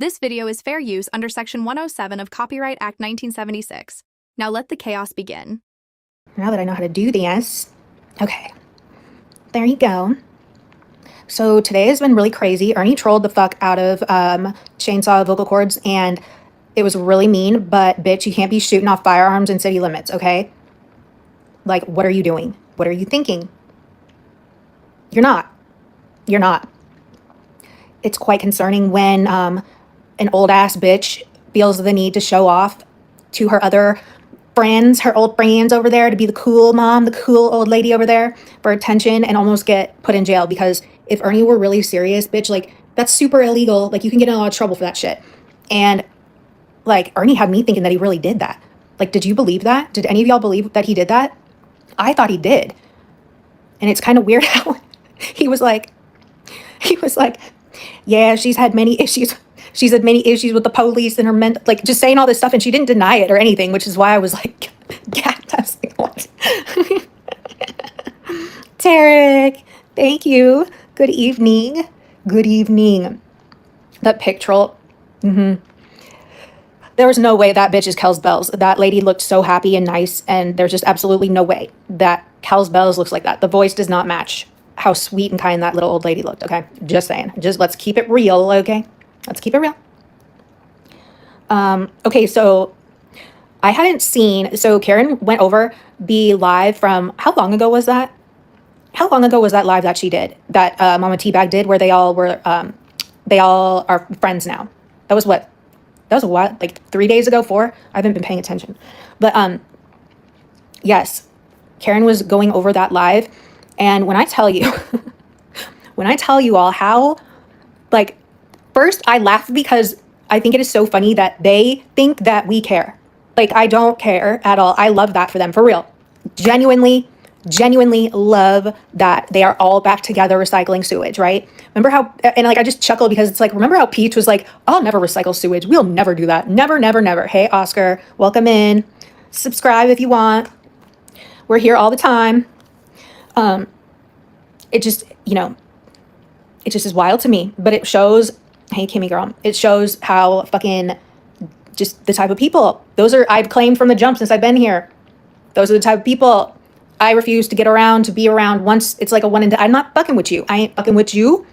This video is fair use under Section 107 of Copyright Act 1976. Now let the chaos begin. Now that I know how to do this, okay, there you go. So today has been really crazy. Ernie trolled the fuck out of Chainsaw vocal cords, and it was really mean, but bitch, you can't be shooting off firearms in city limits, okay? Like, what are you doing? What are you thinking? You're not. You're not. It's quite concerning when an old ass bitch feels the need to show off to her other friends, her old friends over there, to be the cool mom, the cool old lady over there for attention, and almost get put in jail. Because if Ernie were really serious, bitch, like, that's super illegal. Like, you can get in a lot of trouble for that shit. And like, Ernie had me thinking that he really did that. Like, did you believe that? Did any of y'all believe that he did that? I thought he did. And it's kind of weird how he was like, yeah, she's had many issues. She's had many issues with the police and her mental, like, just saying all this stuff, and she didn't deny it or anything, which is why I was like, gagged. I was like, what? Tarek, thank you. Good evening. Good evening. That pic troll. There was no way that bitch is Kells Bells. That lady looked so happy and nice, and there's just absolutely no way that Kells Bells looks like that. The voice does not match how sweet and kind that little old lady looked, okay? Just saying. Just let's keep it real, okay? Let's keep it real. Okay, so I hadn't seen, so Karen went over the live from, how long ago was that? How long ago was that live that she did, that Mama Teabag did, where they all are friends now? That was what? That was what? Like 3 days ago, 4? I haven't been paying attention. But yes, Karen was going over that live. And when I tell you, when I tell you all how, like, first I laugh because I think it is so funny that they think that we care. Like, I don't care at all. I love that for them, for real. Genuinely love that they are all back together recycling sewage, right? Remember how, and like, I just chuckle because it's like, remember how Peach was like, I'll never recycle sewage. We'll never do that. Never, never, never. Hey, Oscar, welcome in. Subscribe if you want. We're here all the time. It just, you know, it just is wild to me, but it shows, hey, Kimmy girl, it shows how fucking just the type of people, those are, I've claimed from the jump since I've been here. Those are the type of people I refuse to get around, to be around. Once it's like a one and done. I'm not fucking with you. I ain't fucking with you.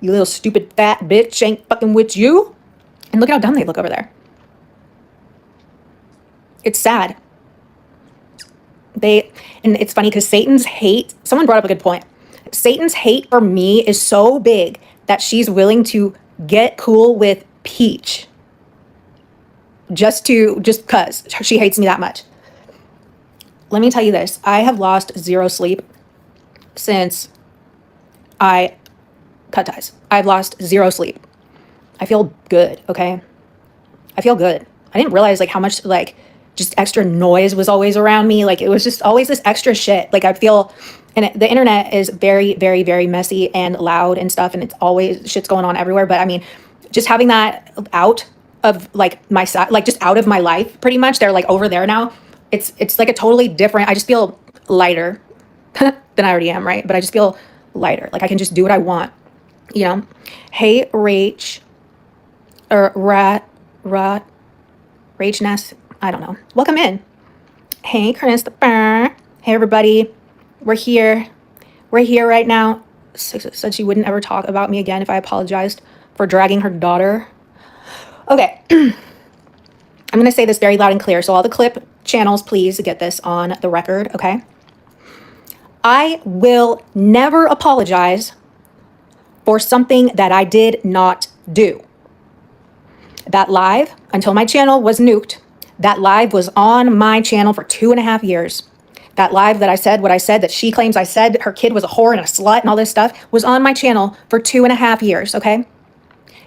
You little stupid fat bitch ain't fucking with you. And look at how dumb they look over there. It's sad. And it's funny because Satan's hate, someone brought up a good point. Satan's hate for me is so big that she's willing to get cool with Peach. Just because she hates me that much. Let me tell you this. I have lost 0 sleep since I cut ties. I've lost 0 sleep. I feel good, okay? I feel good. I didn't realize like how much like just extra noise was always around me. Like, it was just always this extra shit. Like, I feel, and the internet is very, very, very messy and loud and stuff. And it's always shit's going on everywhere. But I mean, just having that out of like my side, like just out of my life, pretty much. They're like over there now. It's like a totally different, I just feel lighter than I already am, right? But I just feel lighter. Like, I can just do what I want, you know? Hey, Rach, or Rach Ness, I don't know. Welcome in. Hey, Christopher. Hey, everybody. We're here. We're here right now. Said she wouldn't ever talk about me again if I apologized for dragging her daughter. Okay. I'm going to say this very loud and clear. So all the clip channels, please get this on the record, okay? I will never apologize for something that I did not do. That live, until my channel was nuked, that live was on my channel for 2.5 years. That live that I said what I said, that she claims I said her kid was a whore and a slut and all this stuff, was on my channel for 2.5 years, okay?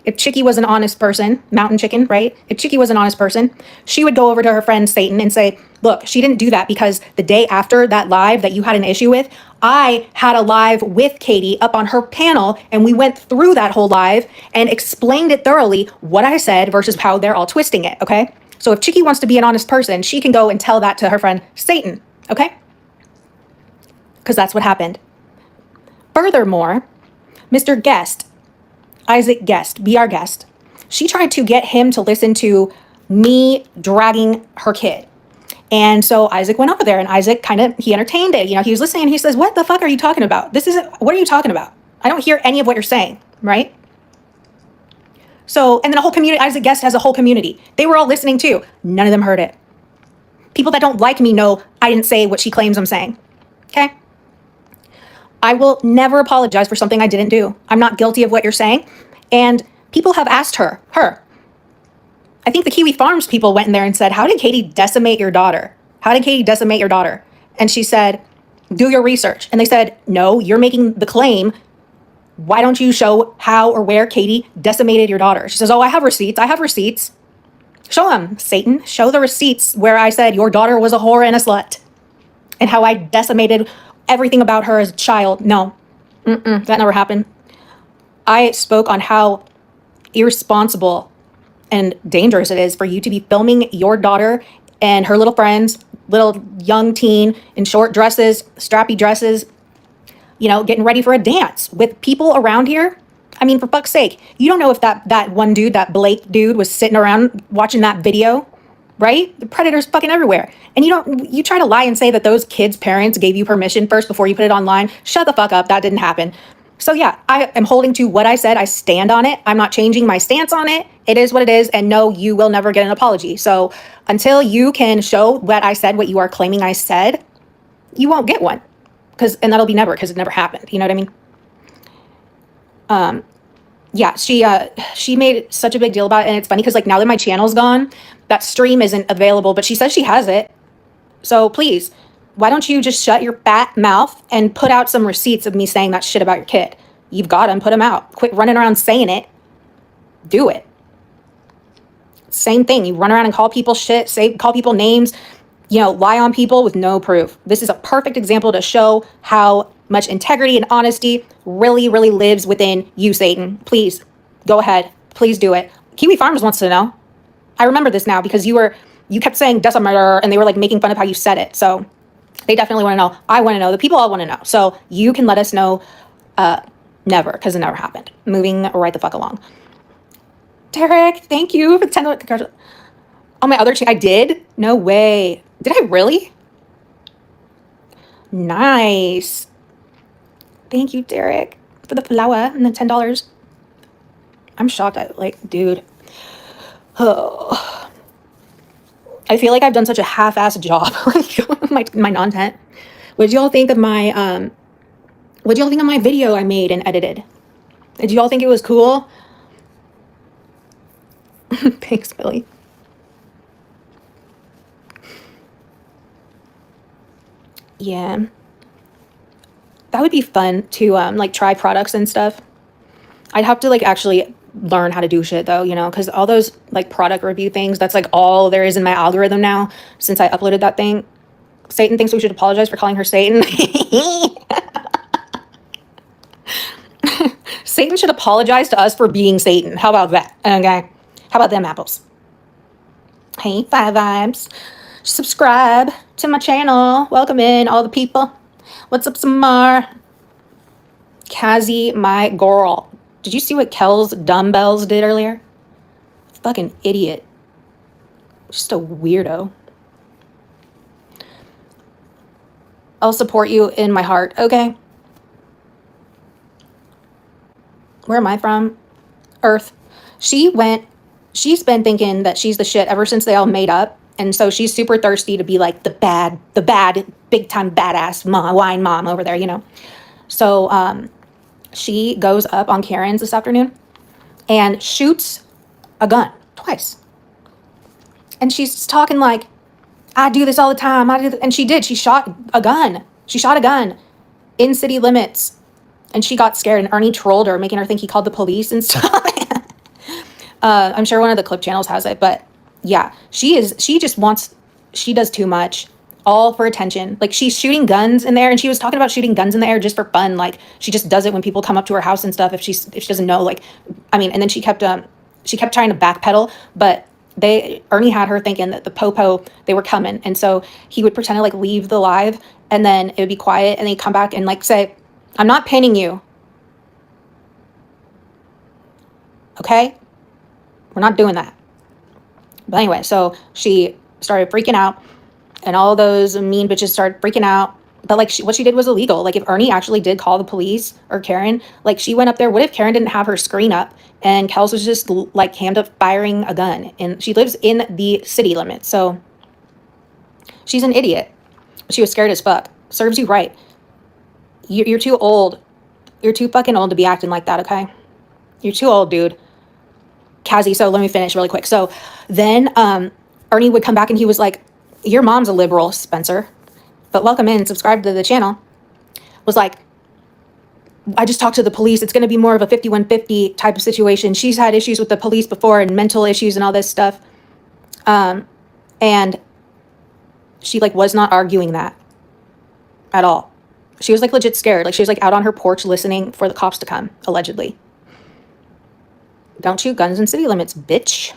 If Chicky was an honest person, Mountain Chicken, right? If Chicky was an honest person, she would go over to her friend Satan and say, look, she didn't do that because the day after that live that you had an issue with, I had a live with Katie up on her panel, and we went through that whole live and explained it thoroughly, what I said versus how they're all twisting it, okay? So if Chicky wants to be an honest person, she can go and tell that to her friend Satan, okay? Because that's what happened. Furthermore, Mr. Guest, Isaac Guest, be our guest, She tried to get him to listen to me dragging her kid. And so Isaac went over there, and Isaac he entertained it. You know, he was listening, and he says, "What the fuck are you talking about? What are you talking about? I don't hear any of what you're saying," right? So, and then a whole community, Isaac Guest has a whole community. They were all listening too. None of them heard it. People that don't like me know I didn't say what she claims I'm saying. Okay? I will never apologize for something I didn't do. I'm not guilty of what you're saying. And people have asked her. I think the Kiwi Farms people went in there and said, "How did Katie decimate your daughter? How did Katie decimate your daughter?" And she said, "Do your research." And they said, "No, you're making the claim. Why don't you show how or where Katie decimated your daughter?" She says, "Oh, I have receipts. I have receipts." Show them, Satan. Show the receipts where I said your daughter was a whore and a slut and how I decimated everything about her as a child. No, that never happened. I spoke on how irresponsible and dangerous it is for you to be filming your daughter and her little friends, little young teen in short dresses, strappy dresses, you know, getting ready for a dance with people around here. I mean, for fuck's sake, you don't know if that one dude, that Blake dude, was sitting around watching that video, right? The predators fucking everywhere. And you try to lie and say that those kids' parents gave you permission first before you put it online. Shut the fuck up. That didn't happen. So yeah, I am holding to what I said. I stand on it. I'm not changing my stance on it. It is what it is. And no, you will never get an apology. So until you can show what I said, what you are claiming I said, you won't get one. And that'll be never, because it never happened. You know what I mean? Yeah, she made such a big deal about it. And it's funny because like now that my channel's gone, that stream isn't available, but she says she has it. So please, why don't you just shut your fat mouth and put out some receipts of me saying that shit about your kid? You've got them, put them out. Quit running around saying it. Do it. Same thing. You run around and call people shit, call people names, you know, lie on people with no proof. This is a perfect example to show how much integrity and honesty really, really lives within you, Satan. Please, go ahead. Please do it. Kiwi Farms wants to know. I remember this now because you kept saying decimator, and they were like making fun of how you said it. So they definitely want to know. I want to know. The people all want to know. So you can let us know. Never, because it never happened. Moving right the fuck along. Derek, thank you for the $10. On my other channel, I did? No way. Did I really? Nice. Thank you, Derek, for the flower and the $10. I'm shocked. Dude. Oh. I feel like I've done such a half-assed job with my content. What did y'all think of my video I made and edited? Did y'all think it was cool? Thanks, Billy. Yeah. That would be fun to like try products and stuff. I'd have to like actually learn how to do shit though, you know, because all those like product review things, that's like all there is in my algorithm now since I uploaded that thing. Satan thinks we should apologize for calling her Satan. Satan should apologize to us for being Satan. How about that? Okay. How about them apples? Hey, Five Vibes. Subscribe to my channel. Welcome in all the people. What's up, Samar? Kazi, my girl. Did you see what Kells Dumbbells did earlier? Fucking idiot. Just a weirdo. I'll support you in my heart, okay? Where am I from? Earth. She's been thinking that she's the shit ever since they all made up. And so she's super thirsty to be like the bad, big time badass wine mom over there, you know? So she goes up on Karen's this afternoon and shoots a gun twice. And she's talking like, I do this all the time. And she did. She shot a gun. She shot a gun in city limits. And she got scared. And Ernie trolled her, making her think he called the police and stuff. I'm sure one of the clip channels has it. But yeah, she does too much. All for attention. Like, she's shooting guns in there. And she was talking about shooting guns in the air just for fun. Like, she just does it when people come up to her house and stuff. If she doesn't know, like, I mean, and then she kept trying to backpedal. But Ernie had her thinking that the popo, they were coming. And so he would pretend to like leave the live, and then it would be quiet, and then he'd come back and like say, I'm not pinning you. Okay? We're not doing that. But anyway, so she started freaking out, and all those mean bitches started freaking out. But like what she did was illegal. Like if Ernie actually did call the police or Karen, like she went up there. What if Karen didn't have her screen up and Kells was just like hand up firing a gun? And she lives in the city limits, so she's an idiot. She was scared as fuck. Serves you right. You're too old. You're too fucking old to be acting like that, okay? You're too old, dude. Cassie, so let me finish really quick. So then Ernie would come back and he was like, your mom's a liberal, Spencer. But welcome in, subscribe to the channel. Was like, I just talked to the police. It's going to be more of a 5150 type of situation. She's had issues with the police before and mental issues and all this stuff. And she like was not arguing that at all. She was like legit scared. Like she was like out on her porch listening for the cops to come, allegedly. Don't shoot guns in city limits, bitch.